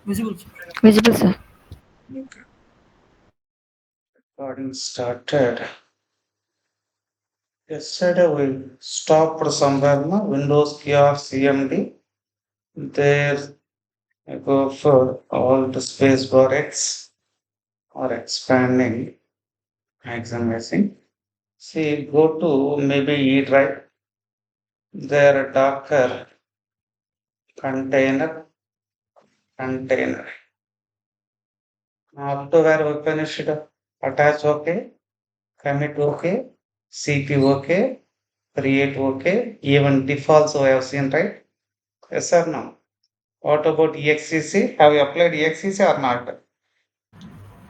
Visible, sir. Visible, sir. Okay. Recording started. Yesterday we stopped somewhere, no? Windows key or CMD. There I go for all the space bar X or expanding, maximizing. See, go to maybe E drive. There Docker container. After where we finished, attach OK, commit OK, CP OK, create OK, even defaults we have seen, right? Yes or no? What about EXCC? Have you applied EXCC or not?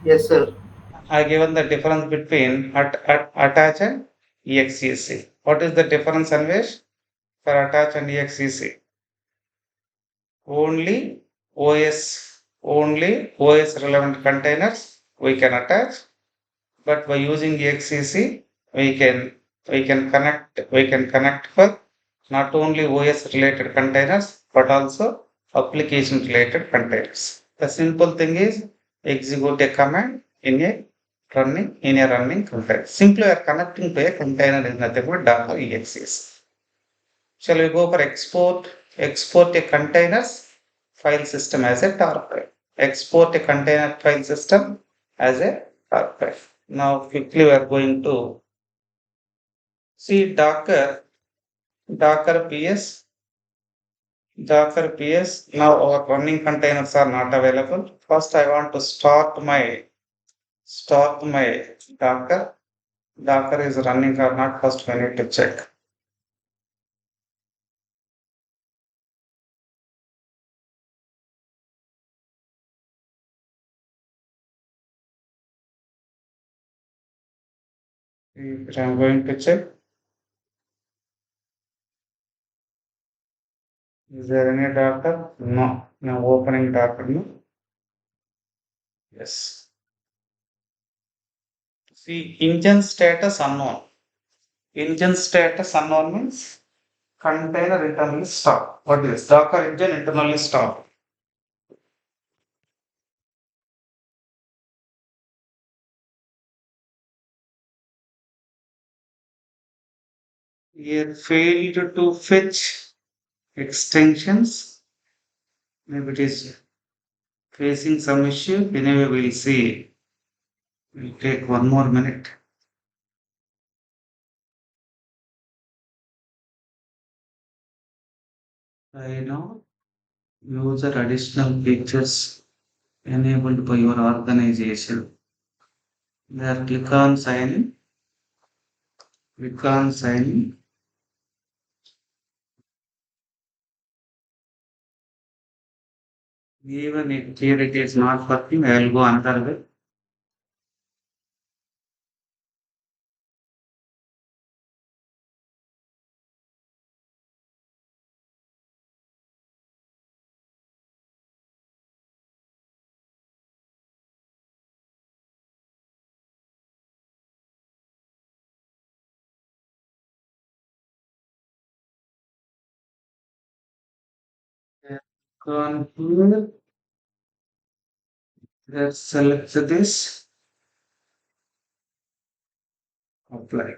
Yes, sir. I given the difference between attach and EXCC. What is the difference, Anvesh, for attach and EXCC? Only only OS relevant containers we can attach, but by using EXCC, we can we can connect for not only OS related containers but also application related containers. The simple thing is execute a command in a running container. Simply we are connecting to a container is nothing but Docker EXCC. Shall we go for export? Export a containers file system as a tar file. Export a container file system as a tar file. Now quickly we are going to see Docker PS, Docker PS. Now our running containers are not available. First I want to start my Docker. Docker is running or not. First we need to check. I'm going to check. Is there any Docker? No. Now opening Docker. No. Yes. See, engine status unknown. Engine status unknown means container internally stop. What is Docker engine internally stop? Here failed to fetch extensions. Maybe it is facing some issue. Anyway, we'll see. We'll take one more minute. I know user additional features enabled by your organization. There click on sign in. Click on sign in. Even if here it is not working, I will go another way. Click here. Let's select this. Apply.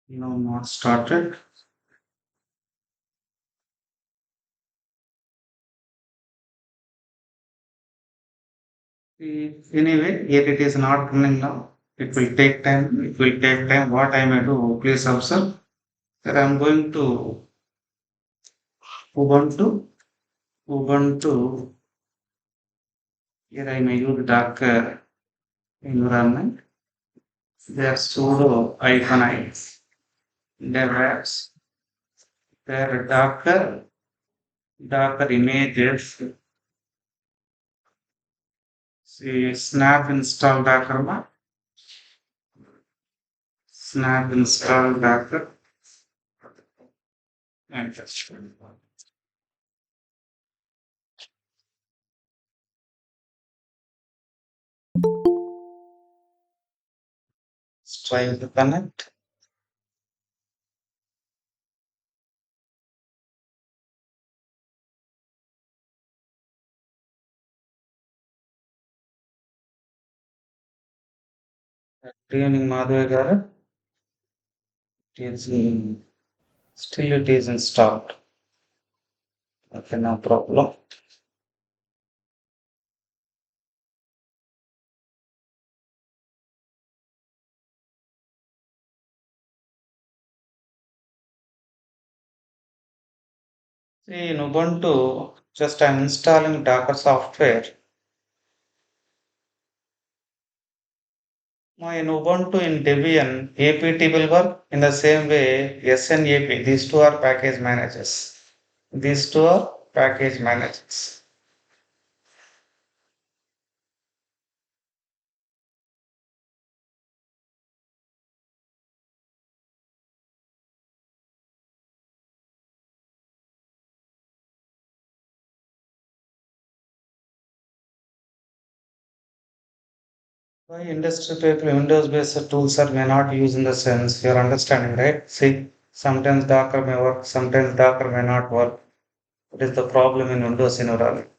No, not started. Anyway, here it is not running now. It will take time. It will take time. What I may do, please observe that I'm going to Ubuntu. Ubuntu. Here I may use Docker environment. There sudo -i dev apps. There Docker images. See snap install Docker. Snap install Docker. And just trying to connect. Good evening, Madhuri garu. It is still it isn't stopped. Okay, no problem. See, in Ubuntu, just I'm installing Docker software. Now in Ubuntu in Debian, APT will work in the same way SNAP. These two are package managers. These two are package managers. Why industry people Windows based tools are may not use in the sense you're understanding, right? See, sometimes Docker may work, sometimes Docker may not work. What is the problem in Windows environment?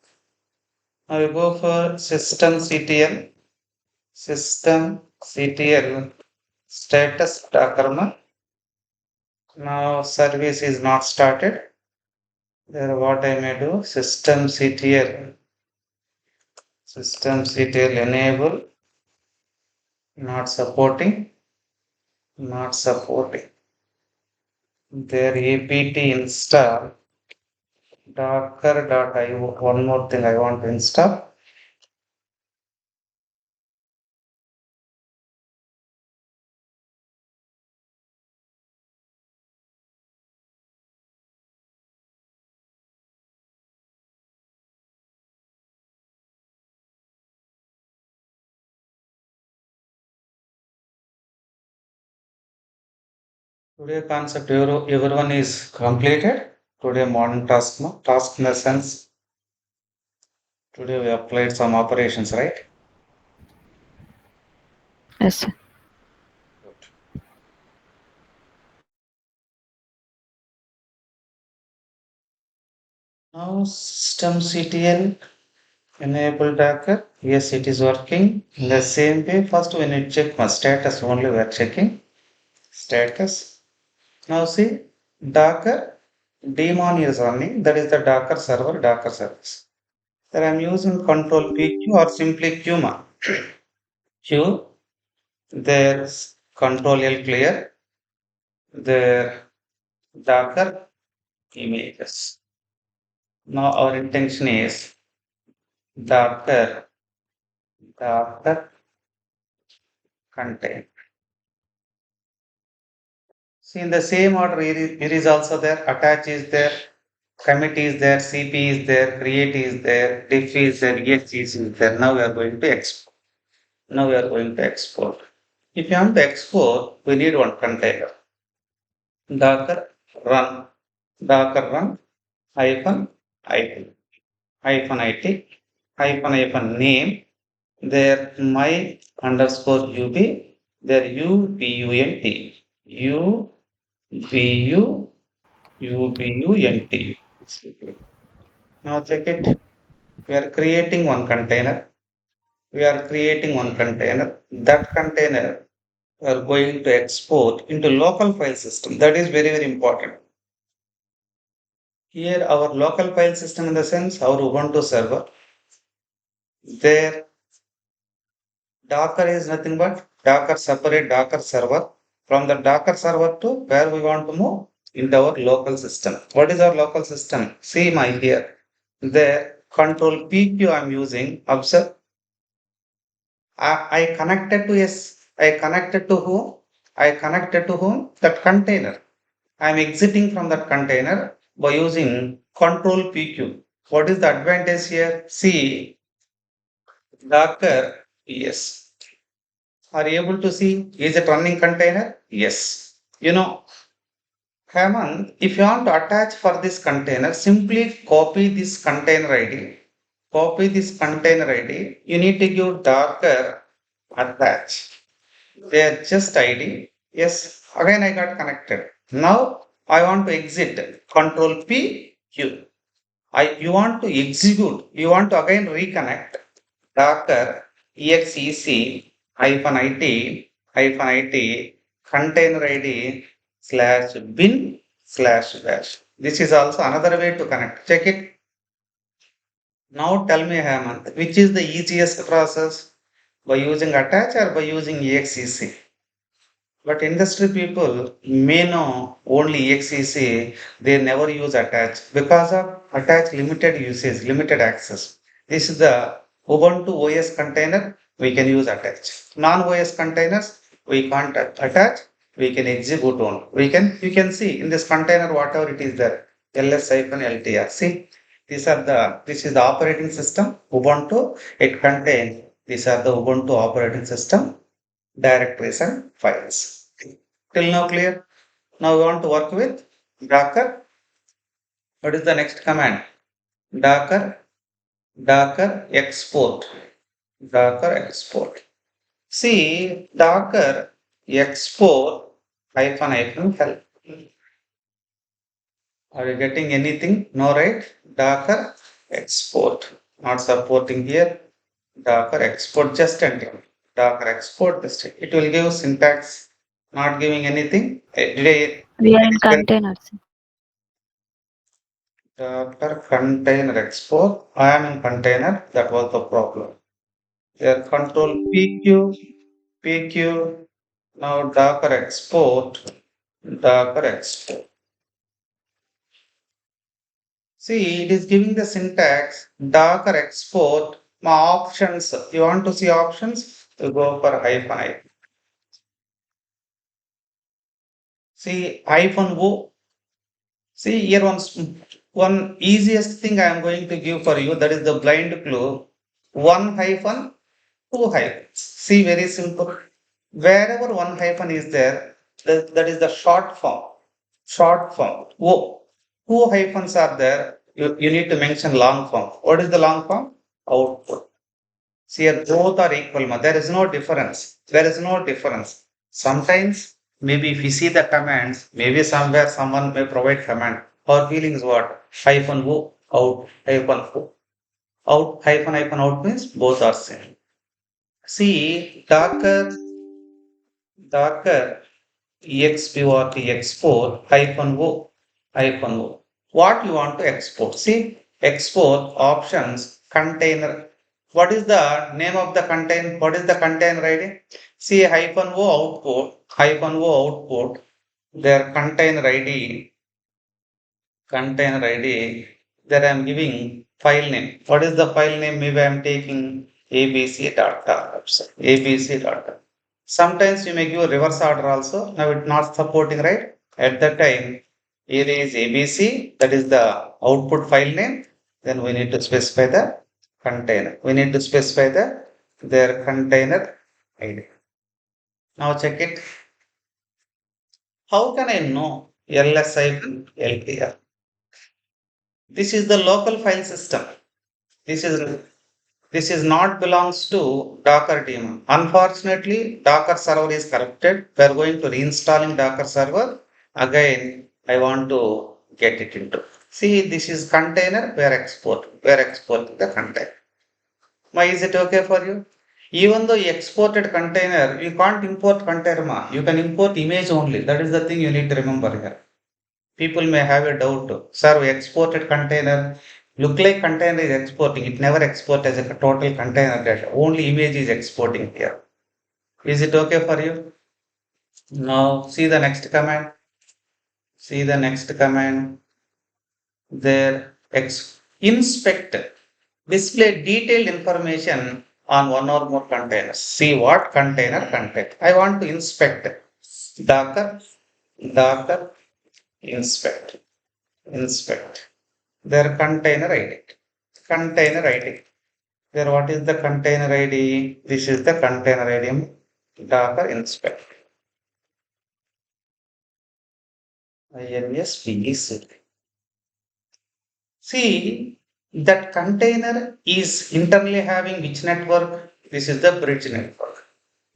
Now we go for system CTL status Docker. Now service is not started. There what I may do system CTL enable not supporting not supporting. There apt install docker.io. One more thing I want to install. Today concept everyone is completed. Today modern task in the sense today we applied some operations, right? Yes, sir. Good. Now systemctl enable Docker. Yes, it is working in the same way. First, we need to check my status only. We are checking status. Now see Docker daemon is running. That is the Docker server, Docker service. That I'm using control PQ or simply Qma. Q, there's control L clear, there Docker images. Now our intention is Docker, Docker contain. See in the same order, here is also there, attach is there, commit is there, CP is there, create is there, diff is there, exe is there. Now we are going to export. Now we are going to export. If you want to export, we need one container. Docker run, Docker run hyphen it, hyphen it, hyphen name, there my underscore ub, there ubunt. Now check it. We are creating one container. That container we are going to export into local file system. That is very, very important. Here, our local file system in the sense our Ubuntu server. There, Docker is nothing but Docker separate Docker server. From the Docker server to where we want to move into our local system. What is our local system? See my here. There, control PQ I'm using. Observe. I connected to yes. I connected to whom? I connected to whom? That container. I'm exiting from that container by using control PQ. What is the advantage here? See, Docker, yes. Are you able to see? Is it running container? Yes. You know, Hemant, if you want to attach for this container, simply copy this container ID. Copy this container ID. You need to give Docker attach. They are just ID. Yes, again I got connected. Now I want to exit. Control P Q. You want to execute. You want to again reconnect. Docker exec -it container ID /bin/bash. This is also another way to connect. Check it. Now tell me, Hemant, which is the easiest process? By using attach or by using exec? But industry people may know only exec, they never use attach because of attach limited usage, limited access. This is the Ubuntu OS container, we can use attach. Non-OS containers, we can't attach, we can execute on. You can see in this container whatever it is there, ls-ltr. See, this is the operating system, Ubuntu. It contains, these are the Ubuntu operating system directories and files. Till now clear? Now we want to work with Docker. What is the next command? Docker, Docker export, Docker export. See, Docker export -help. Are you getting anything? No, right? Docker export. Not supporting here. Docker export just enter. Docker export this. It will give syntax, not giving anything. Did I We are in explain? containers. Docker container export. I am in container. That was the problem. There control PQ. Now Docker export. Docker export. See, it is giving the syntax Docker export. My options. You want to see options? You go for -i. See -o. See here one easiest thing I am going to give for you. That is the blind clue. One hyphen, two hyphens. See, very simple. Wherever one hyphen is there, that is the short form. Short form. O. Two hyphens are there. You need to mention long form. What is the long form? Output. See, here both are equal. There is no difference. There is no difference. Sometimes, maybe if you see the commands, maybe somewhere someone may provide command. Our feeling is what? -o, out, -o. Out, hyphen, out means both are same. See, Docker export export -o. What you want to export? See, export options container. What is the name of the container? What is the container ID? See, -o output, their container ID, that I am giving file name. What is the file name? Maybe I am taking abc data. abc data. Sometimes you may give a reverse order also. Now it's not supporting, right? At that time, here is abc, that is the output file name. Then we need to specify the container. We need to specify their container ID. Now check it. How can I know ls-ltr? This is the local file system. This is this is not belongs to Docker daemon. Unfortunately, Docker server is corrupted. We are going to reinstalling Docker server. Again, I want to get it into. See, this is container. We are exporting the container. Why is it okay for you? Even though you exported container, you can't import container. You can import image only. That is the thing you need to remember here. People may have a doubt. Sir, we exported container. Look like container is exporting. It never export as a total container data. Only image is exporting here. Is it okay for you? Now see the next command. See the next command. There inspect. Display detailed information on one or more containers. See what container content. I want to inspect. Docker, Docker, inspect. Inspect. Their container ID. Container ID. There, what is the container ID? This is the container ID. Docker inspect. INSPEC. See, that container is internally having which network? This is the bridge network.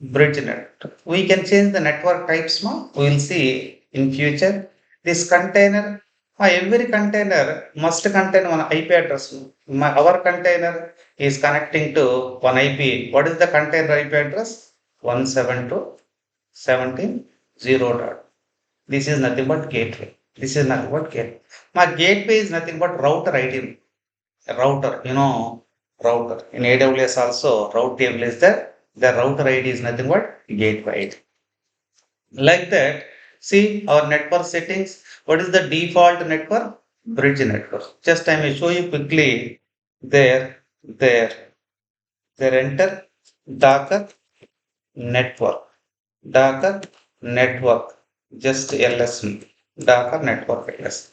bridge network. We can change the network types now. We will see in future. This container, every container must contain one IP address. Our container is connecting to one IP. What is the container IP address? 172.17.0 dot. This is nothing but gateway. This is nothing but gateway. My gateway is nothing but router ID. Router, router. In AWS also, route table is there. The router ID is nothing but gateway ID. Like that, see our network settings. What is the default network? Bridge network. Just I may show you quickly. There, there. Enter Docker network. Docker network. Just LS. Docker network LS.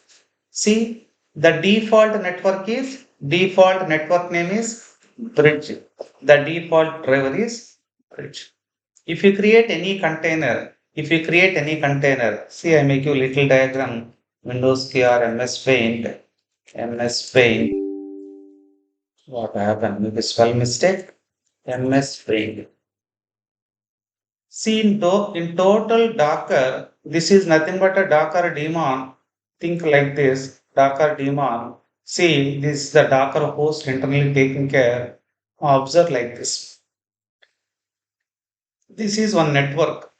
See, the default network name is bridge. The default driver is bridge. If you create any container, see, I make you little diagram, Windows KR, MS Paint, MS Paint. What happened? Maybe spell mistake. MS Paint. See, in total Docker, this is nothing but a Docker daemon. Think like this, Docker daemon. See, this is the Docker host internally taking care. Observe like this. This is one network.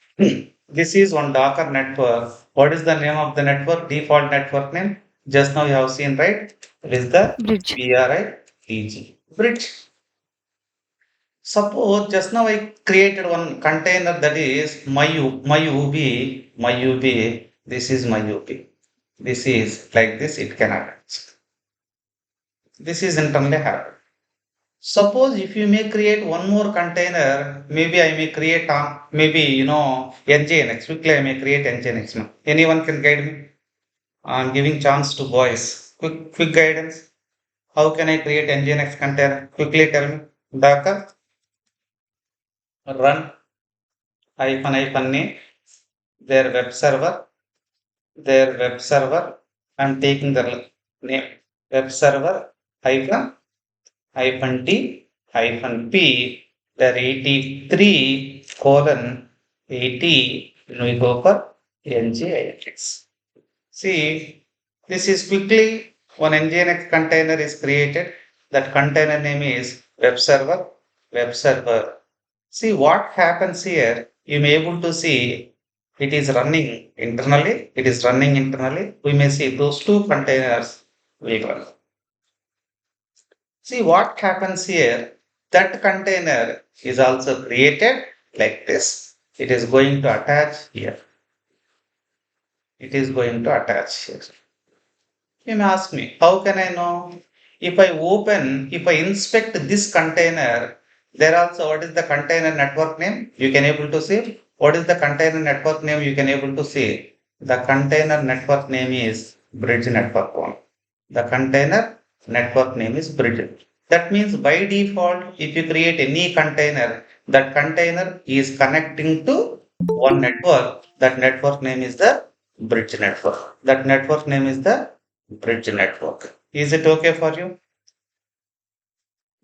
This is one Docker network. What is the name of the network? Default network name. Just now you have seen, right? It is the Bridge. BRIDG. Bridge. Suppose just now I created one container that is my UB. This is my UB. This is like this. It can happen. This is internally happen. Suppose if you may create one more container, maybe I may create maybe Nginx. Quickly I may create Nginx now. Anyone can guide me? I'm giving chance to boys. Quick guidance. How can I create Nginx container? Quickly tell me. Docker run hyphen name their web server. I'm taking the name web server hyphen t hyphen p the 83 colon 80 we go for Nginx. See, this is quickly one Nginx container is created. That container name is web server. See what happens here. You may able to see it is running internally. We may see those two containers will run. See what happens here. That container is also created like this. It is going to attach here. You may ask me, how can I know? If I inspect this container, there also what is the container network name? You can able to see. What is the container network name? You can able to see. The container network name is bridge network one. The container network name is bridge. That means by default, if you create any container, that container is connecting to one network. That network name is the bridge network. Is it okay for you?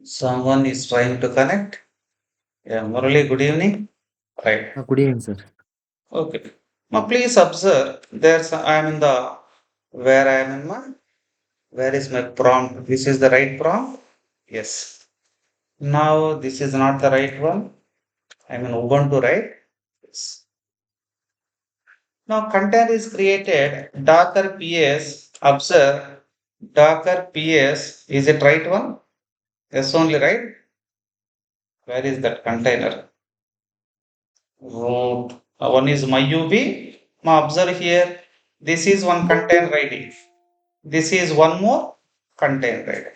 Someone is trying to connect. Yeah, Murali, good evening. Right. Good evening, sir. Okay. Now please observe. I am in the where I am in my where is my prompt? This is the right prompt. Yes. Now this is not the right one. I'm in Ubuntu, right? Yes. Now container is created. Docker PS. Observe. Docker PS. Is it right one? Yes, only right. Where is that container? Root. One is my UB. Now observe here. This is one container ID. This is one more container ID.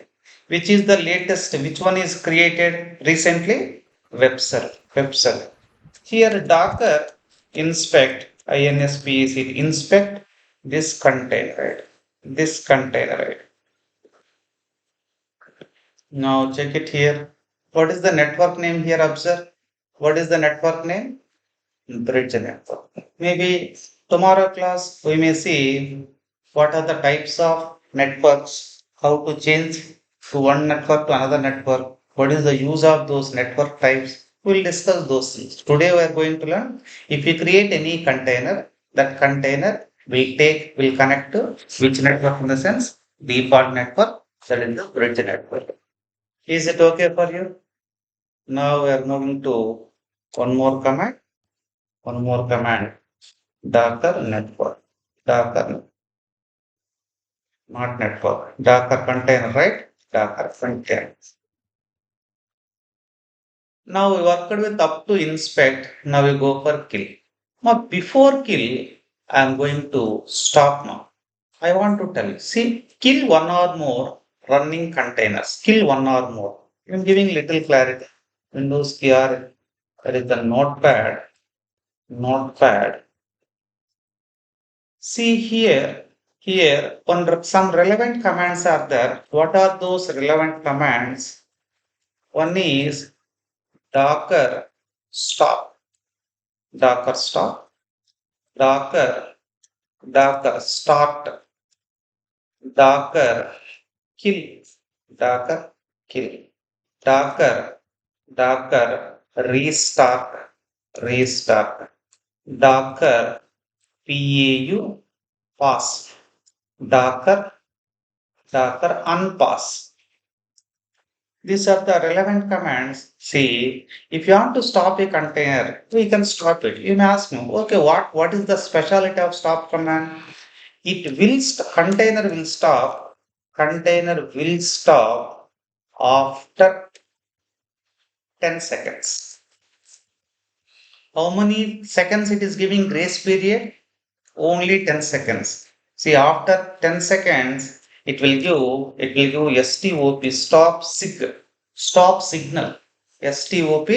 Which is the latest? Which one is created recently? Web server. Here Docker inspect inspect this container ID. Now check it here. What is the network name here? Observe. What is the network name? Bridge network. Maybe tomorrow class we may see what are the types of networks, how to change to one network to another network, what is the use of those network types, We'll discuss those things. Today we are going to learn if you create any container, that container will connect to which network, in the sense default network, that is the bridge network. Is it okay for you? Now we are moving to one more command, one more command, Docker network, Docker, not network, Docker container, right? Docker container. Now we worked with up to inspect. Now we go for kill. Now before kill, I am going to stop now. I want to tell you, see, kill one or more running containers. Kill one or more. I'm giving little clarity. Windows KR, there is the notepad. Notepad. See here, some relevant commands are there. What are those relevant commands? One is Docker stop, Docker stop, Docker, Docker start, Docker kill, Docker kill, Docker, Docker restart, restart, Docker PAU pass, Docker, Docker unpass. These are the relevant commands. See, if you want to stop a container, we can stop it. You may ask me, okay, what is the specialty of stop command? Container will stop after 10 seconds. How many seconds it is giving grace period? Only 10 seconds. See, after 10 seconds, it will give STOP, stop signal. STOP,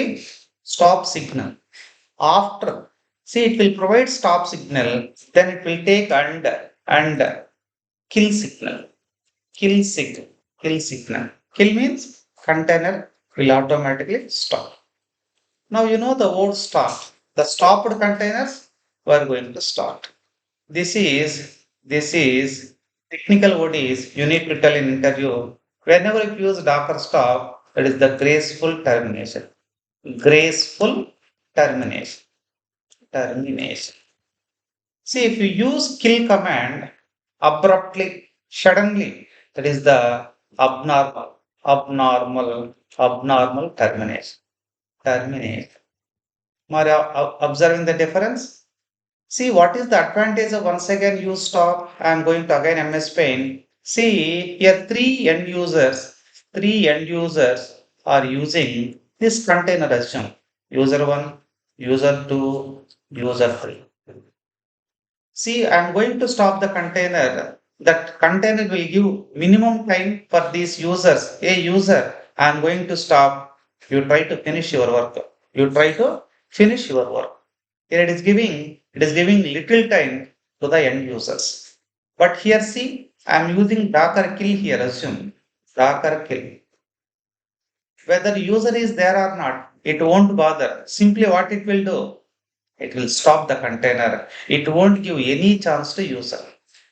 stop signal. After, see, it will provide stop signal, then it will take and kill signal. Kill signal. Kill signal. Kill means container will automatically stop. Now you know the word start. The stopped containers we are going to start. This is technical word is you need to tell in interview. Whenever you use Docker stop, it is the graceful termination. Graceful termination. Termination. See, if you use kill command abruptly, suddenly, that is the abnormal termination. Terminate. Are you observing the difference? See, what is the advantage of once again use stop? I am going to again MS Paint. See, here three end users are using this container assume. User 1, user 2, user 3. See, I'm going to stop the container. That container will give minimum time for these users. Hey user, I'm going to stop. You try to finish your work. You try to finish your work. Here it is giving little time to the end users. But here see, I'm using Docker kill here, assume. Docker kill. Whether user is there or not, it won't bother. Simply what it will do, it will stop the container. It won't give any chance to user.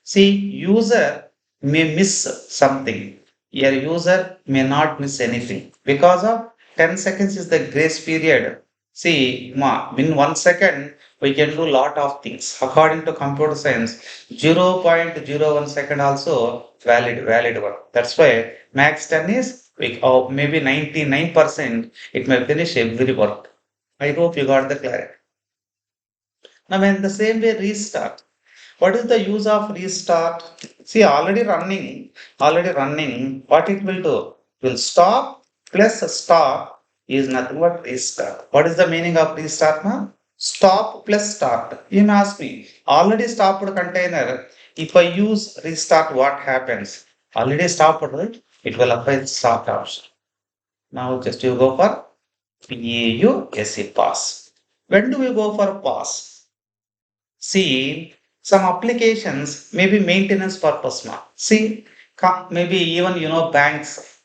See, user may miss something. Your user may not miss anything because of 10 seconds is the grace period. See, in 1 second, we can do lot of things. According to computer science, 0.01 second also valid one. That's why max 10 is or maybe 99% it may finish every work. I hope you got the clarity. Now, in the same way, restart. What is the use of restart? See, already running, what it will do? It will stop plus stop is nothing but restart. What is the meaning of restart now? Stop plus start. You may ask me, already stopped container, if I use restart, what happens? Already stopped, right? It will apply the start option. Now just you go for PAU pass. When do we go for pass? See, some applications may be maintenance purpose now. See, maybe even banks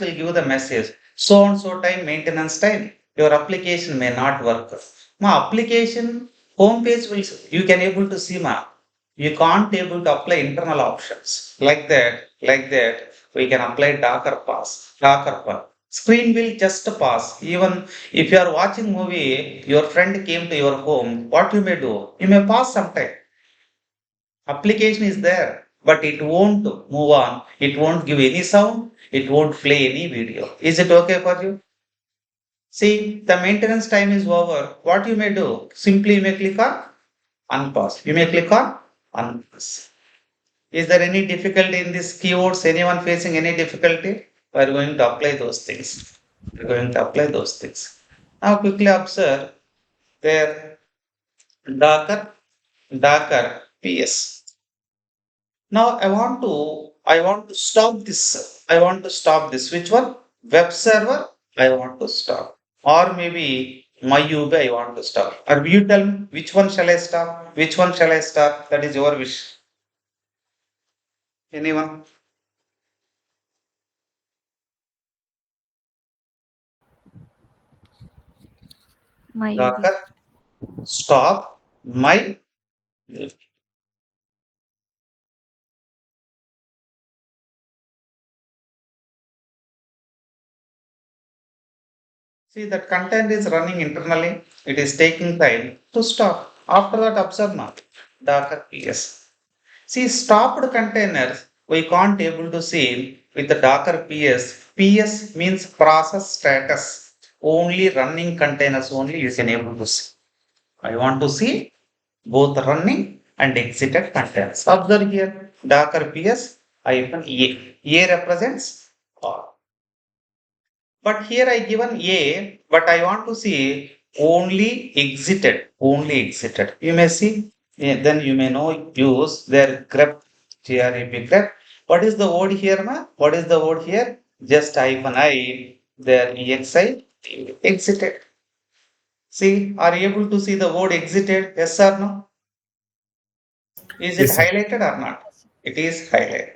will give the message so and so time maintenance time. Your application may not work. My application homepage will you can able to see ma. You can't able to apply internal options like that. We can apply Docker pass, Docker pass. Screen will just pass. Even if you are watching movie, your friend came to your home, what you may do, you may pause sometime. Application is there, but it won't move on, it won't give any sound, it won't play any video. Is it okay for you? See, the maintenance time is over. What you may do? Simply you may click on unpause. You may click on unpause. Is there any difficulty in these keywords? Anyone facing any difficulty? We are going to apply those things. We are going to apply those things. Now quickly observe there Docker, Docker PS. Now I want to stop this. I want to stop this. Which one? Web server. I want to stop. Or maybe my UB I want to stop. Or you tell me which one shall I stop? Which one shall I start? That is your wish. Anyone? My UB. Docker. Stop my. See that content is running internally. It is taking time to stop. After that, observe now. Docker PS. See, stopped containers, we can't able to see with the Docker PS. PS means process status. Only running containers only you can able to see. I want to see both running and exited containers. Observe here, Docker PS hyphen A. A represents all. But here I given A, but I want to see only exited, only exited. You may see, then you may know use their grep, grep, grep. What is the word here, ma? What is the word here? Just hyphen I, their exi, exited. See, are you able to see the word exited? Yes or no? Is it Yes, sir. highlighted or not? It is highlighted.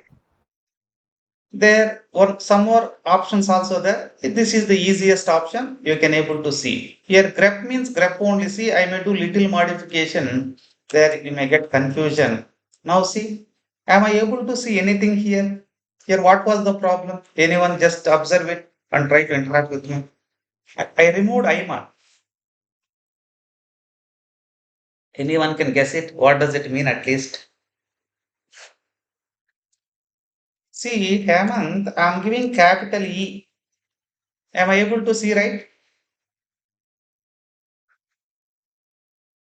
There were some more options also there. This is the easiest option you can able to see. Here grep means grep only. See, I may do little modification. There you may get confusion. Now see, am I able to see anything here? Here, what was the problem? Anyone just observe it and try to interact with me. I removed IMA. Anyone can guess it? What does it mean at least? See, Hemant, I'm giving capital E. Am I able to see right?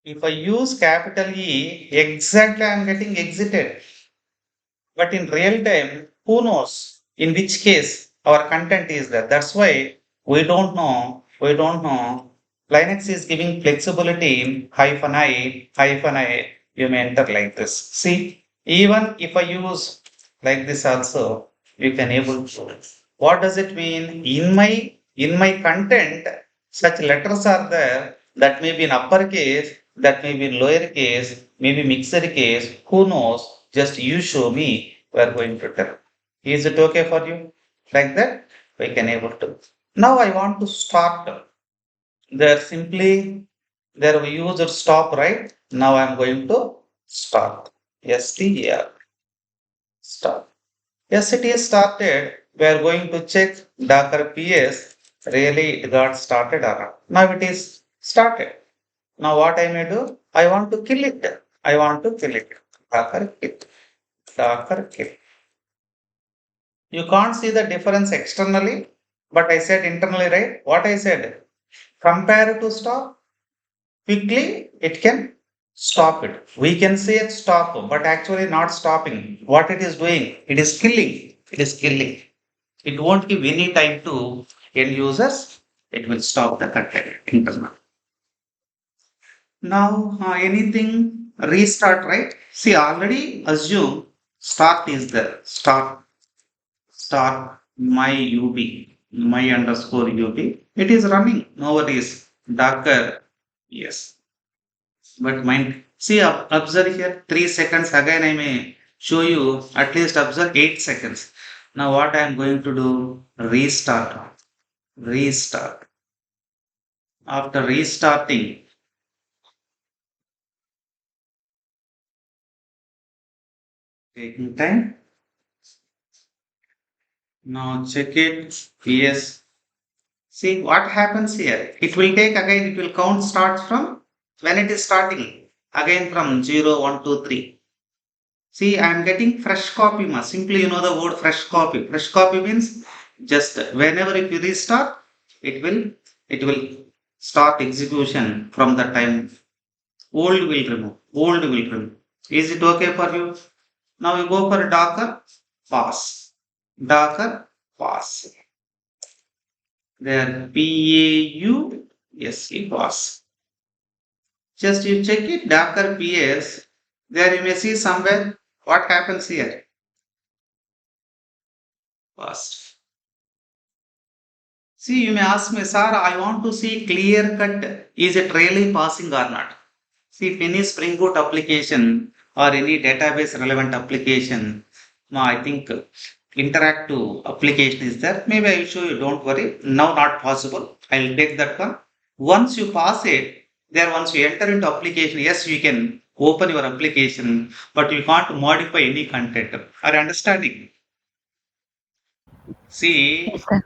If I use capital E, exactly I'm getting exited. But in real time, who knows in which case our content is there? That's why we don't know. We don't know. Linux is giving flexibility hyphen I. You may enter like this. See, even if I use like this also, you can able to. What does it mean? In my content, such letters are there that may be in uppercase, that may be in lower case, maybe mixed case. Who knows? Just you show me. We are going to tell. Is it okay for you? Like that, we can able to. Now I want to start. There simply there we use a stop, right? Now I'm going to start. STR start. Yes, it is started. We are going to check Docker PS. Really, it got started or not. Now it is started. Now what I may do? I want to kill it. I want to kill it. Docker kill. Docker kill. You can't see the difference externally, but I said internally, right? What I said? Compare to stop. Quickly, it can stop it. We can say it stop, but actually not stopping. What it is doing? It is killing. It is killing. It won't give any time to end users. It will stop the content internal. Now, anything restart, right? See, already assume start is there. Start my UB, my underscore UB. It is running. No worries. Docker, yes. But mind, see, observe here 3 seconds. Again, I may show you at least observe 8 seconds. Now, what I am going to do? Restart. Restart. After restarting, taking time. Now check it. Yes. See what happens here. It will take again, it will count starts from when it is starting. Again from 0, 1, 2, 3. See, I am getting fresh copy. Simply you know the word fresh copy. Fresh copy means just whenever if you restart, it will it will start execution from the time. Old will remove. Old will remove. Is it okay for you? Now we go for Docker pass. Docker pass. There PAU. Yes, it was. Just you check it, Docker PS. There you may see somewhere what happens here. Pass. See, you may ask me, sir, I want to see clear cut. Is it really passing or not? See, if any Spring Boot application or any database relevant application, no, I think interactive application is there. Maybe I will show you, don't worry. Now not possible. I'll take that one. Once you pass it, there once you enter into application, yes, you can open your application, but you can't modify any content. Are you understanding? See, Yes, sir.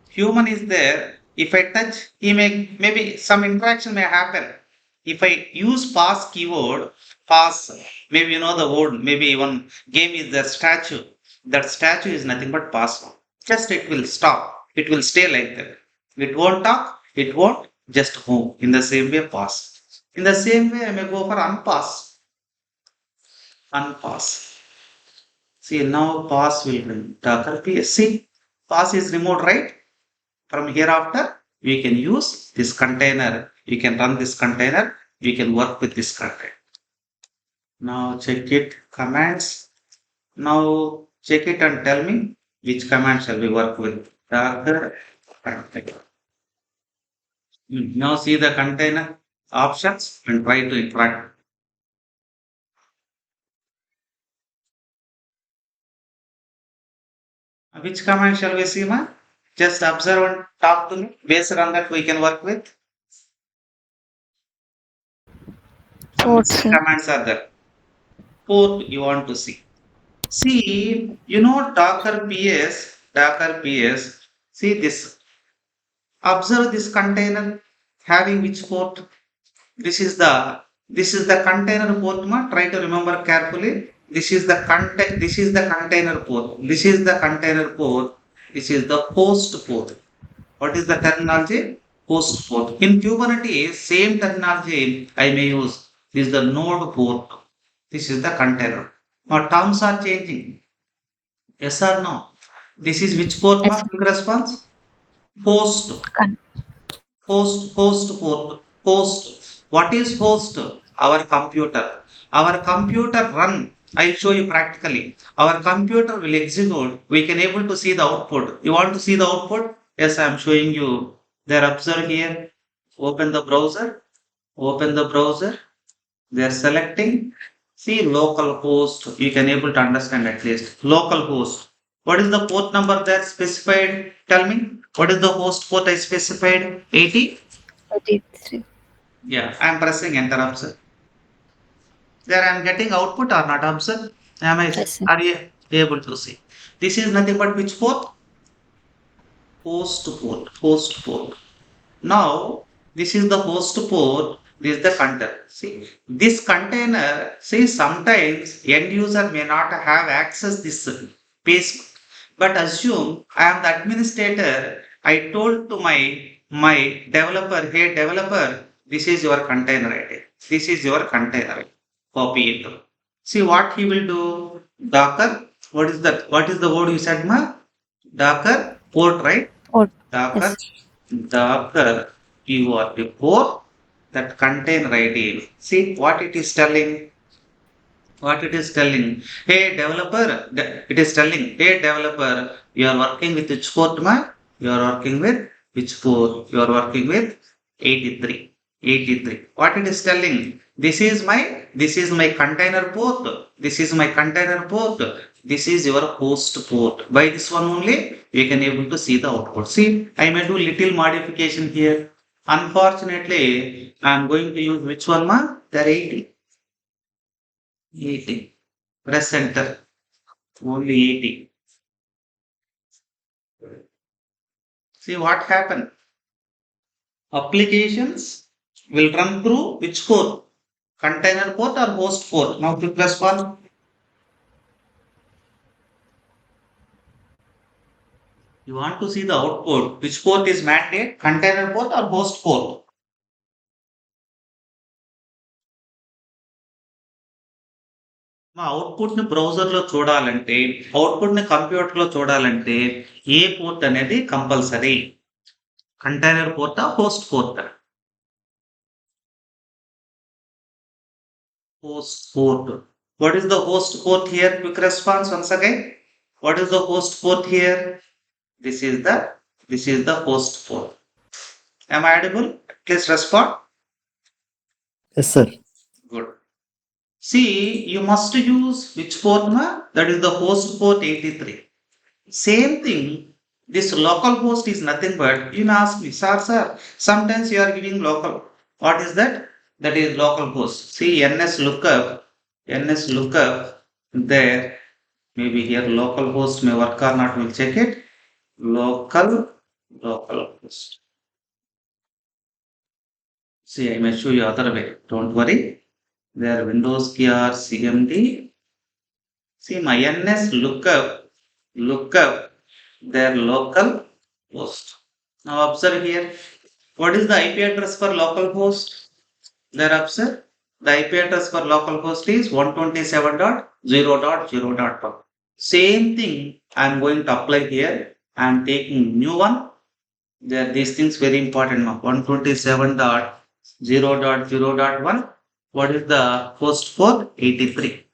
human is there. If I touch, he may maybe some interaction may happen. If I use pass keyword, pass, maybe you know the word, maybe one game is the statue. That statue is nothing but pass. Just it will stop. It will stay like that. It won't talk. It won't just move. In the same way, pass. In the same way, I may go for unpass. Unpass. See now pass will bring Docker PS. See, pass is removed, right? From hereafter, we can use this container. You can run this container. You can work with this container. Now check it commands. Now check it and tell me which command shall we work with. Docker container. Now see the container options and try to interact. Which command shall we see, ma? Just observe and talk to me. Based on that, we can work with. Port, Which sir. commands are there? Port you want to see. See, you know Docker PS. See this. Observe this container having which port? This is the container port. Try to remember carefully. This is the content. This is the container port. This is the container port. This is the host port. What is the terminology? Host port. In Kubernetes, same terminology I may use. This is the node port. This is the container. Now terms are changing. Yes or no? This is which port? Yes, Quick response. Host. con- Host port. Host. What is host? Our computer. Our computer run. I'll show you practically. Our computer will execute. We can able to see the output. You want to see the output? Yes, I'm showing you. There, observe here. Open the browser. Open the browser. They are selecting. See local host. You can able to understand at least. Local host. What is the port number there specified? Tell me. What is the host port I specified? 80? 33. Yeah, I'm pressing enter observe. There I'm getting output or not observe. Yes, sir. Are you able to see? This is nothing but which port? Host port. Host port. Now, this is the host port, this is the container. See, this container, see, sometimes end user may not have access this page, but assume I am the administrator. I told to my developer, hey developer, this is your container ID. This is your container. Copy it. See what he will do. Docker. What is that? What is the word you said, ma? Docker port, right? Port. Docker Yes. Docker keyword before that container ID. See what it is telling. What it is telling. Hey developer, it is telling. Hey developer, you are working with which port, ma? You are working with which port? You are working with 83. 83. What it is telling? This is my container port. This is my container port. This is your host port. By this one only, we can able to see the output. See, I may do little modification here. Unfortunately, I am going to use which one, ma? There 80. 80. Press enter. Only 80. See what happened? Applications will run through which port? Container port or host port? Now quick response. You want to see the output. Which port is mandate? Container port or host port? మా అవుట్పుట్ని బ్రౌజర్లో చూడాలంటే అవుట్పుట్ని కంప్యూటర్లో చూడాలంటే ఏ port అనేది compulsory container పోర్టా host పోర్టా host port. What is the host port here? Quick response once again. What is the host port here? This is the host port. Am I audible? Please respond. Yes, sir. Good. See, you must use which port na? That is the host port 83. Same thing. This local host is nothing but you may ask me, sir. Sometimes you are giving local. What is that? That is local host. See, ns lookup there. Maybe here local host may work or not. We'll check it. Local host. See, I may show you other way. Don't worry. There Windows key or CMD. See, my ns lookup their local host. Now observe here. What is the IP address for local host? There observe. The IP address for local host is 127.0.0.1. Same thing I am going to apply here. I am taking new one. There these things very important now. 127.0.0.1. What is the host port? 83.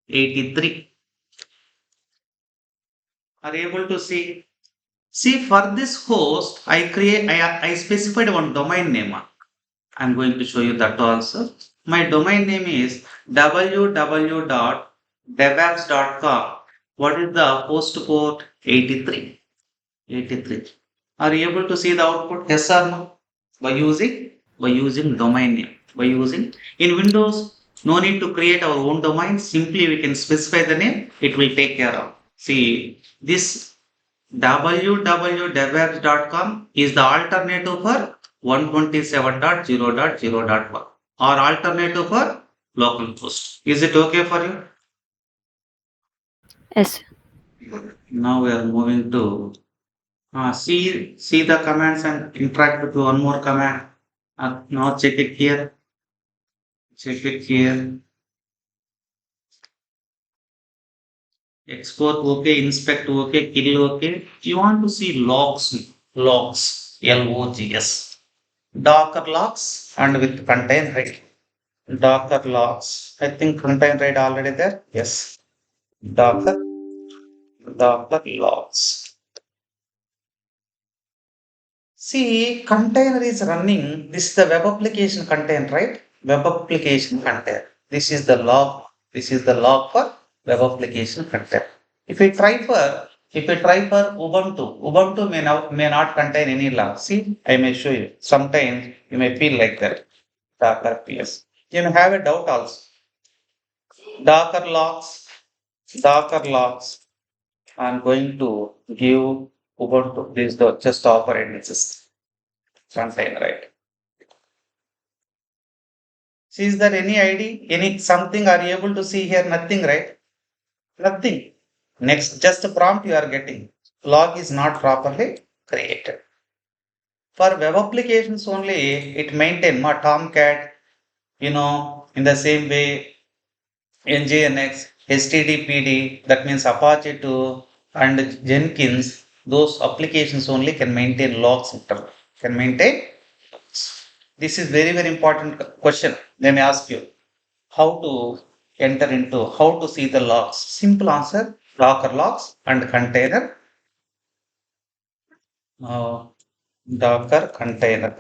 83. Are you able to see? See, for this host, I specified one domain name. I'm going to show you that also. My domain name is www.devapps.com. What is the host port? 83. 83. Are you able to see the output? Yes or no? By using domain name. By using in Windows, no need to create our own domain. Simply we can specify the name. It will take care of. See, this www.devapps.com is the alternative for 127.0.0.1 or alternative for localhost. Is it okay for you? Yes. Now we are moving to see the commands and interact with one more command. Now check it here. Export okay, inspect okay, kill okay. You want to see logs, LOGS, Docker logs and with contain read. Docker logs. I think contain read already there. Yes. Docker logs. See, container is running. This is the web application container, right? Web application container. This is the log. This is the log for web application container. If we try for Ubuntu may not contain any log. See, I may show you. Sometimes you may feel like that. Docker PS. You may have a doubt also. Docker logs. I'm going to give Ubuntu. This is the just operating system. Container, right? See, is there any ID? Any something are you able to see here? Nothing, right? Nothing. Next, just a prompt you are getting. Log is not properly created. For web applications only, it maintain Tomcat, in the same way, NGINX, HTTPD, that means Apache 2 and Jenkins, those applications only can maintain logs. This is very, very important question. They may ask you how to enter into, how to see the logs. Simple answer, Docker logs and container. Docker container.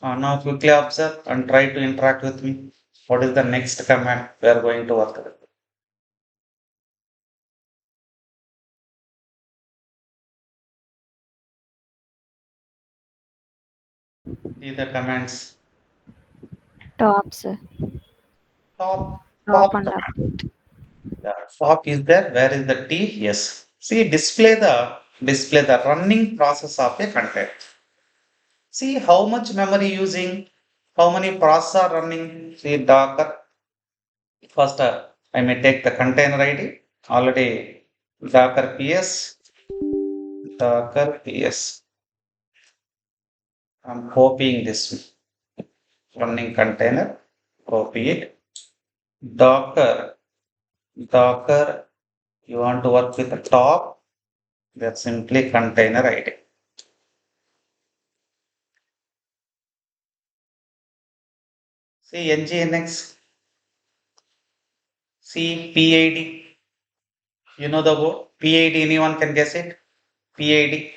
Now quickly observe and try to interact with me. What is the next command we are going to work with? See the commands. Top, sir. Top And update. top is there. Where is the T? Yes. See, display the display the running process of a container. See how much memory using, how many processes are running. See Docker. First, I may take the container ID. Already Docker PS, Docker PS. I'm copying this running container. Copy it. Docker, Docker. You want to work with the top. That's simply container ID. See nginx. See PID. You know the word PID. Anyone can guess it? PID.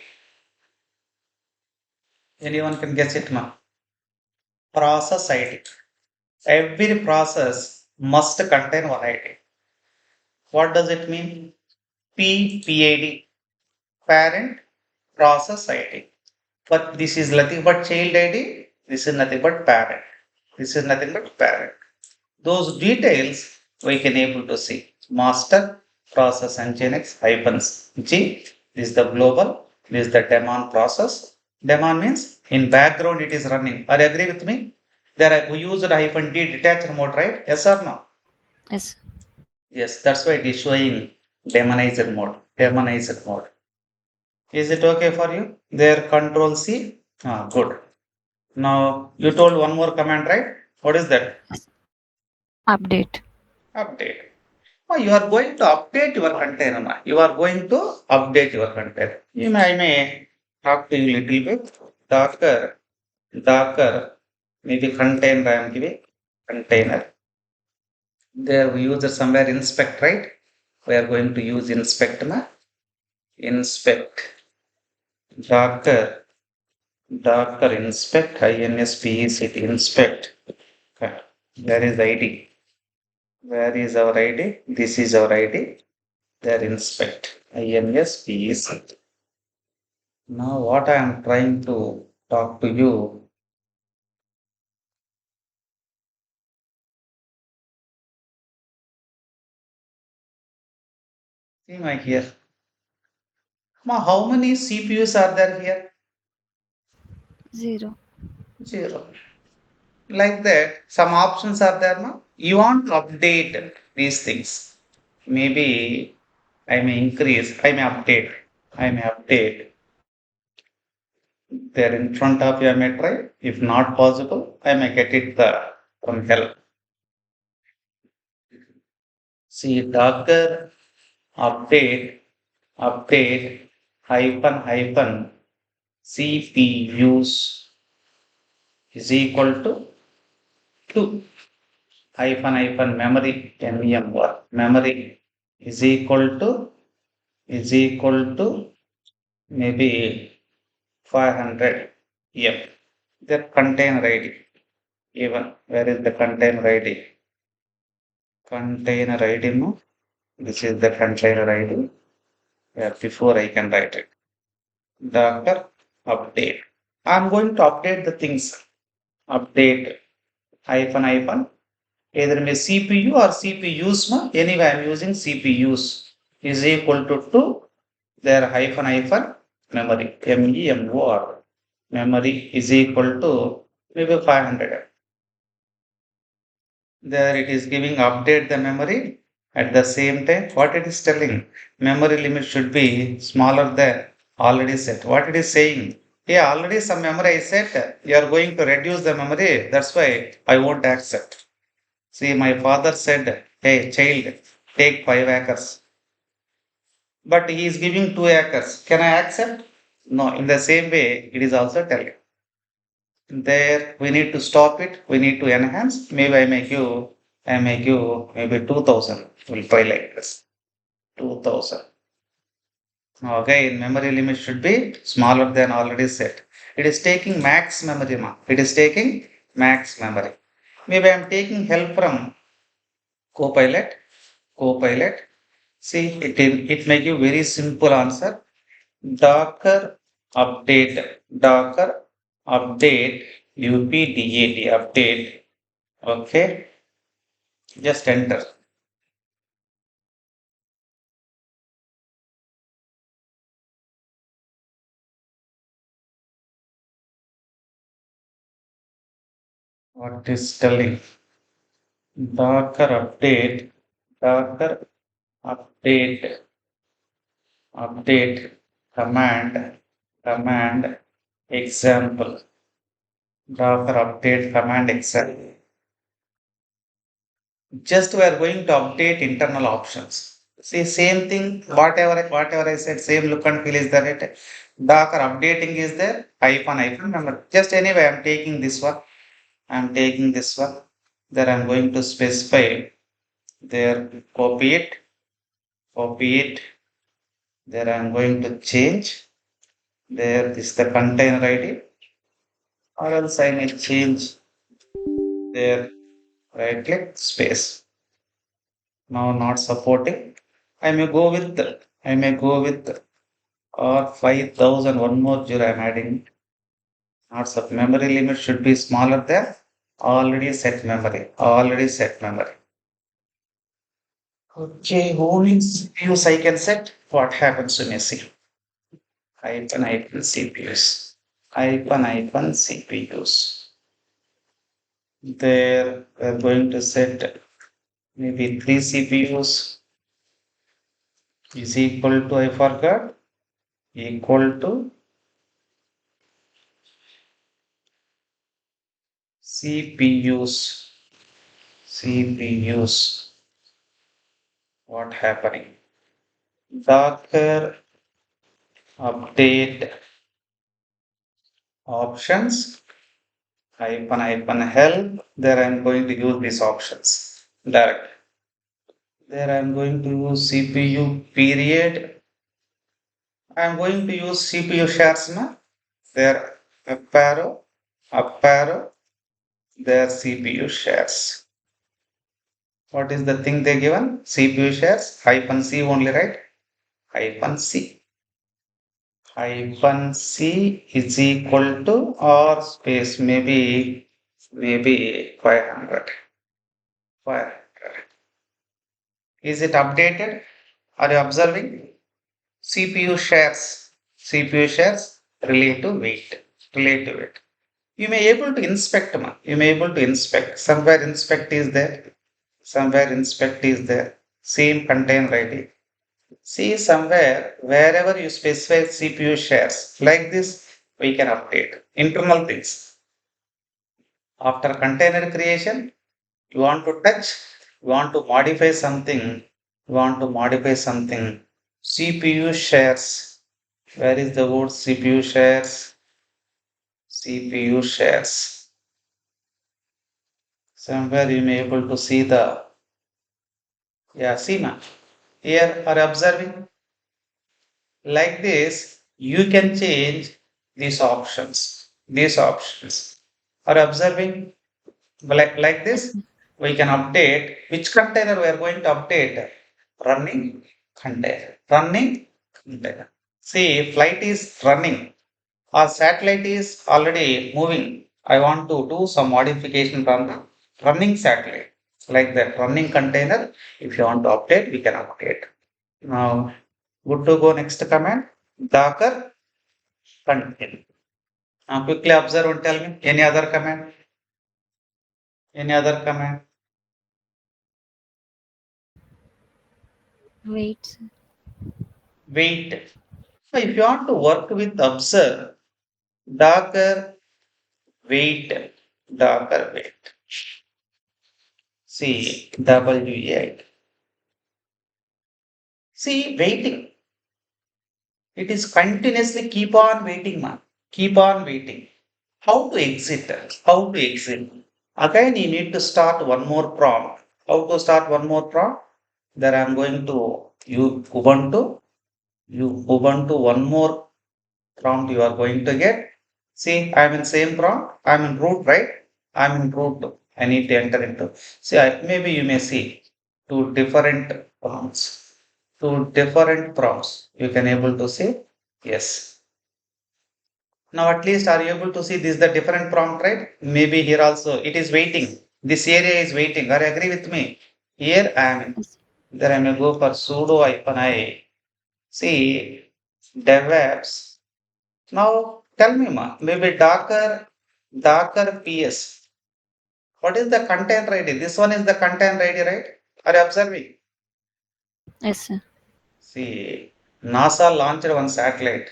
Anyone can guess it now? Process ID. Every process must contain one ID. What does it mean? PID, parent process ID. But this is nothing but child ID. This is nothing but parent. This is nothing but parent. Those details we can able to see. Master process nginx hyphens G. This is the global. This is the daemon process. Daemon means in background it is running. Are you agree with me? There we used hyphen D detached mode, right? Yes or no? Yes. Yes, that's why it is showing demonized mode. Demonized mode. Is it okay for you? There control C. Ah, good. Now you told one more command, right? What is that? Update. Update. Oh, you are going to update your container. You are going to update your container. I may talk to you a little bit. Docker, maybe container I am giving. Container. There we use somewhere inspect, right? We are going to use inspect na. Inspect. Docker. Docker inspect. INSPECT inspect. Okay. There is ID. Where is our ID? This is our ID. There inspect. INSPECT. Now what I am trying to talk to you. See my here. Now how many CPUs are there here? 0. Zero. Like that, some options are there now. You want to update these things. Maybe I may increase, I may update. I may update. There in front of you, I may try. If not possible, I may get it from help. See Docker update hyphen CPUs is equal to 2 hyphen memory memory is equal to maybe 500 M. The container ID. Even where is the container ID? Container ID no. This is the container ID. Yeah, before I can write it. Docker update. I'm going to update the things. Update hyphen either may CPU or CPUs. Anyway, I'm using CPUs is equal to 2 their hyphen memory MEMOR memory is equal to maybe 500. There it is giving update the memory at the same time. What it is telling memory limit should be smaller than already set. What it is saying? Yeah, already some memory is set. You are going to reduce the memory. That's why I won't accept. See, my father said, hey, child, take 5 acres. But he is giving 2 acres. Can I accept? No, in the same way, it is also telling. There, we need to stop it. We need to enhance. Maybe I make you maybe 2000. We'll try like this. 2000. Okay, memory limit should be smaller than already set. It is taking max memory. It is taking max memory. Maybe I'm taking help from Copilot. Copilot. See, it make you very simple answer. Docker Docker update update update. Okay, just enter. What is telling? Docker update, Docker update, update, command, example, Docker update, command, example. Just we are going to update internal options. See, same thing, whatever I said, same look and feel is there. Right? Docker updating is there, hyphen, remember. Just anyway, I'm taking this one. I'm taking this one. There I'm going to specify there, copy it. There I'm going to change. There is the container ID, or else I may change there, right click, space. Now not supporting. I may go with or 5000, one more zero I'm adding. Not sub memory limit should be smaller there. Already set memory. Okay, only CPUs I can set. What happens to me? See, hyphen CPUs. Hyphen CPUs. There we're going to set maybe 3 CPUs is equal to, I forgot, equal to CPUs. What happening? Docker update options hyphen help. There I'm going to use these options direct. There I'm going to use CPU period. I'm going to use CPU shares now. There up arrow, their CPU shares. What is the thing they given? CPU shares, hyphen C only, right? Hyphen C. Hyphen C is equal to or space, maybe 500. 500. Is it updated? Are you observing? CPU shares relative weight. You may able to inspect, somewhere inspect is there, same container ID. See, somewhere wherever you specify CPU shares like this, we can update internal things. After container creation, you want to touch, you want to modify something, CPU shares. Where is the word CPU shares? CPU shares. Somewhere you may able to see the, yeah, see ma. Here are observing. Like this, you can change these options. Are observing? Like Yes, this, we can update which container we are going to update. Running container. See, flight is running. Our satellite is already moving. I want to do some modification from the running satellite. Like that running container, if you want to update, we can update. Now, good to go next command. Docker contain. Now, quickly observe and tell me any other command. Any other command? wait, sir. Wait. So if you want to work with observe, Docker wait, Docker wait. See, W8. See, waiting. It is continuously keep on waiting, man. Keep on waiting. How to exit? How to exit? Again, you need to start one more prompt. How to start one more prompt? There I'm going to use Ubuntu. You Ubuntu one more prompt you are going to get. See, I'm in same prompt. I'm in root, right? I'm in root. I need to enter into. See, maybe you may see two different prompts. Two different prompts. You can able to see. Yes. Now at least are you able to see this is the different prompt, right? Maybe here also it is waiting. This area is waiting. Are you agree with me? Here I am in. Yes, There I may go for sudo hyphen I. See, DevApps. Now tell me, ma, maybe Docker PS. What is the container ID? This one is the container ID, right? Are you observing? Yes, sir. See, NASA launched one satellite.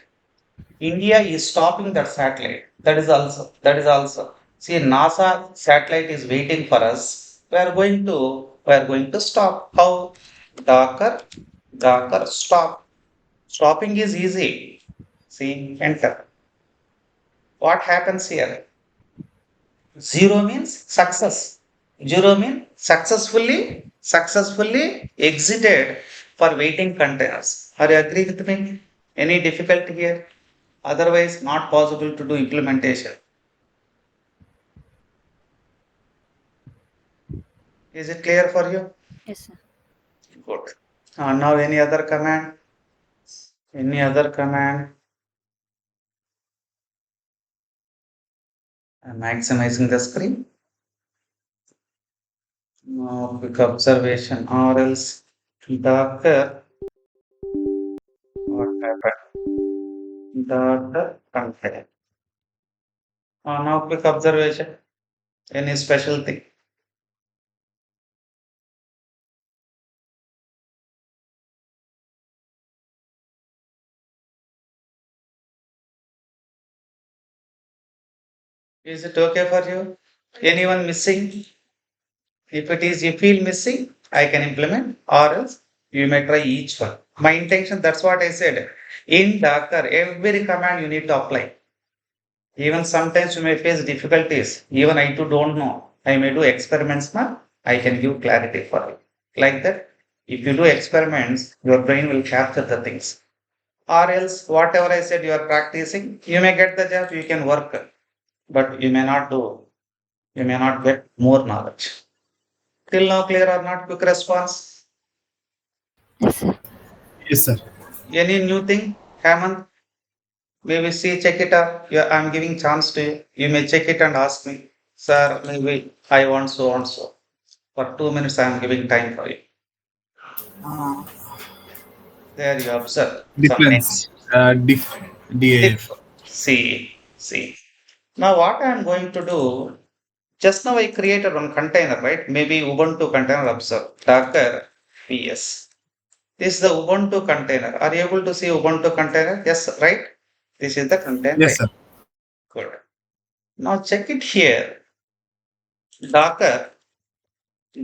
India is stopping that satellite. That is also. See, NASA satellite is waiting for us. We are going to stop. How? Darker, darker, stop. Stopping is easy. See, enter. What happens here? Zero means success. Zero means successfully exited for waiting containers. Are you agree with me? Any difficulty here? Otherwise, not possible to do implementation. Is it clear for you? Yes, sir. Good. Now any other command? Any other command? I'm maximizing the screen. Now quick observation or else darker. What happened? Darker content. Now quick observation. Any special thing? Is it okay for you? Anyone missing? If it is, you feel missing, I can implement, or else you may try each one. My intention, that's what I said. In Docker, every command you need to apply. Even sometimes you may face difficulties. Even I too don't know. I may do experiments now. I can give clarity for you. Like that, if you do experiments, your brain will capture the things. Or else, whatever I said you are practicing, you may get the job, you can work, but you may not do, you may not get more knowledge. Till now, clear or not? Quick response. Yes, sir. Yes, sir. Any new thing, Hemant? Maybe see, check it out. Yeah, I'm giving chance to you. You may check it and ask me, sir. Maybe I want so and so. For 2 minutes, I'm giving time for you. There you observe some Difference. names. DAF. Diff. See. Now, what I'm going to do? Just now, I created one container, right? Maybe Ubuntu container. Observe Docker PS. This is the Ubuntu container. Are you able to see Ubuntu container? Yes, right? This is the container. Yes, sir. Good. Now check it here. Docker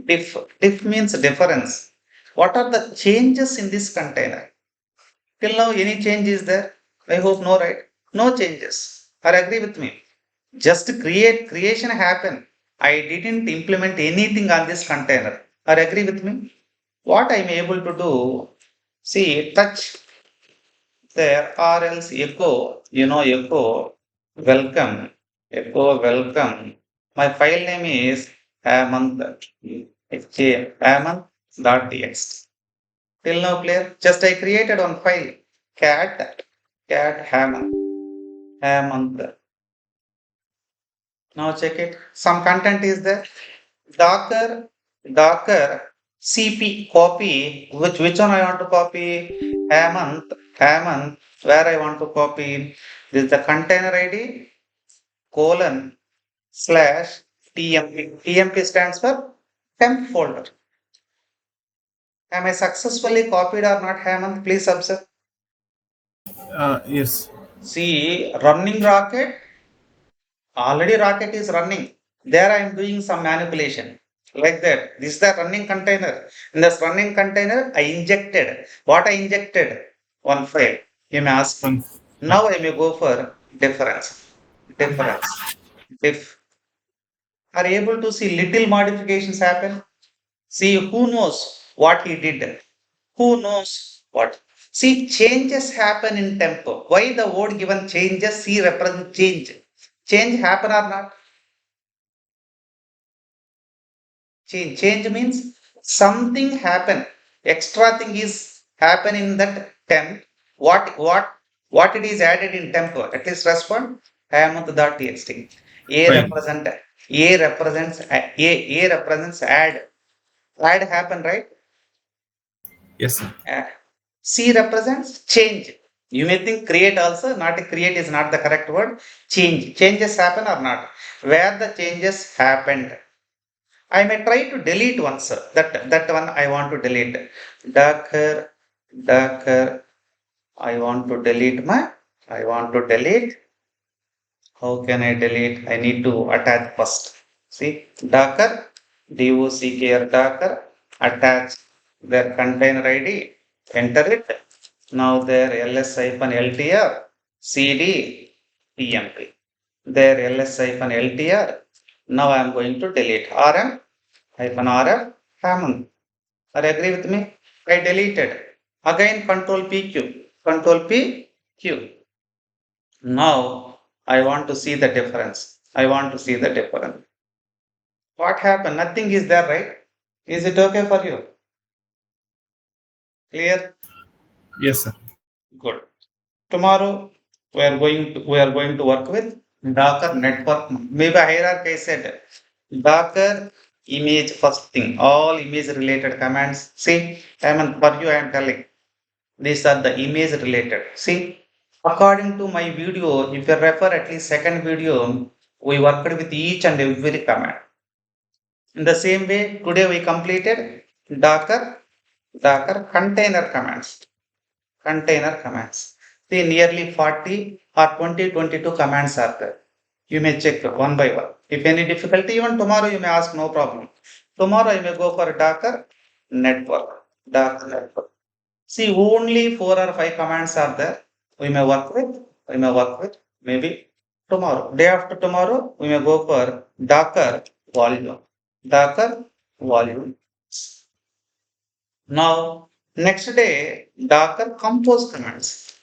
diff means difference. What are the changes in this container? Till now, any change is there? I hope no, right? No changes. Or agree with me? Just creation happen. I didn't implement anything on this container. Or agree with me? What I'm able to do? See, touch there or else echo welcome. My file name is Hemant, Hemant.txt. Till now clear? Just I created one file, cat Hemant. Now check it. Some content is there. Docker, Docker, CP, copy. Which one I want to copy? Hemant. Where I want to copy? This is the container ID colon slash TMP. TMP stands for temp folder. Am I successfully copied or not, Hemant? Please observe. Yes. See, running Rocket. Already Rocket is running. There I am doing some manipulation. Like that. This is the running container. In this running container, I injected. What I injected? One file. You may ask me. One. Now I may go for difference. Diff. Are able to see little modifications happen? See, who knows what he did? Who knows what? See, changes happen in tempo. Why the word given changes? See, represent change. Change happen or not? Change means something happen. Extra thing is happen in that temp. What it is added in temp? At least respond. Hemant.txt. A Fine. represent A represents add. Add happen, right? Yes, sir. C represents change. You may think create also, not create is not the correct word. Changes happen or not? Where the changes happened. I may try to delete one, sir. That one I want to delete. Darker. I want to delete. How can I delete? I need to attach first. See, Docker, DOCKR Docker, attach their container ID, enter it. Now their ls-ltr cd pmp. Their ls-ltr. Now I am going to delete rm-rf common. Are you agree with me? I deleted. Again control PQ. Control PQ. Now I want to see the difference. What happened? Nothing is there, right? Is it okay for you? Clear? Yes, sir. Good. Tomorrow we are going to work with Docker network. Maybe hierarchy I said Docker image first thing. All image related commands. See, for you I am telling. These are the image related. See, according to my video, if you refer at least second video, we worked with each and every command. In the same way, today we completed Docker container commands. See, nearly 40 or 22 commands are there. You may check one by one. If any difficulty, even tomorrow you may ask, no problem. Tomorrow you may go for Docker network. See, only 4 or 5 commands are there. We may work with. Maybe tomorrow. Day after tomorrow, we may go for Docker volume. Now, next day, Docker compose commands.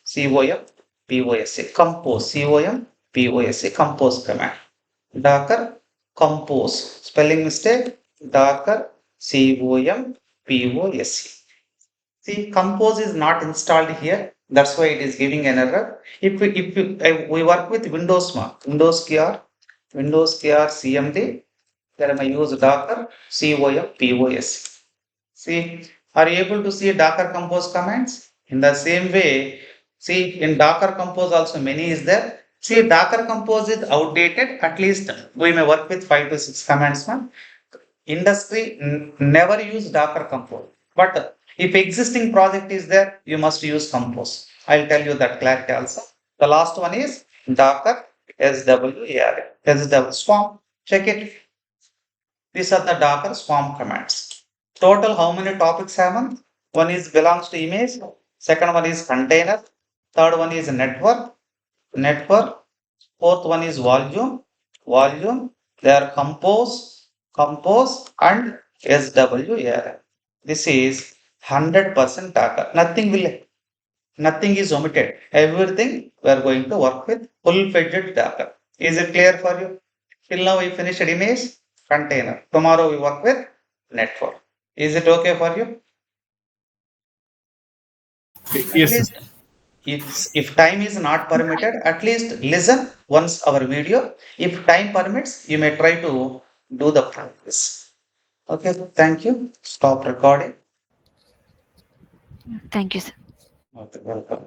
Compose command. Docker compose. Spelling mistake. Docker compose. See, compose is not installed here. That's why it is giving an error. If we work with Windows KR CMD, then I use Docker compose. See, are you able to see Docker compose commands? In the same way, see, in Docker compose also many is there. See, Docker compose is outdated. At least we may work with 5 to 6 commands. Industry never use Docker compose. But if existing project is there, you must use compose. I'll tell you that clarity also. The last one is Docker SWR, swarm. Check it. These are the Docker swarm commands. Total, how many topics have? One is belongs to image. Second one is container. Third one is network. Fourth one is volume. They are compose, and SWR. This is 100% Docker. Nothing is omitted. Everything we are going to work with full-fledged Docker. Is it clear for you? Till now we finished image, container. Tomorrow we work with network. Is it okay for you? Yes, At sir. least if time is not permitted, at least listen once our video. If time permits, you may try to do the practice. Okay, thank you. Stop recording. Thank you, sir. Okay, welcome.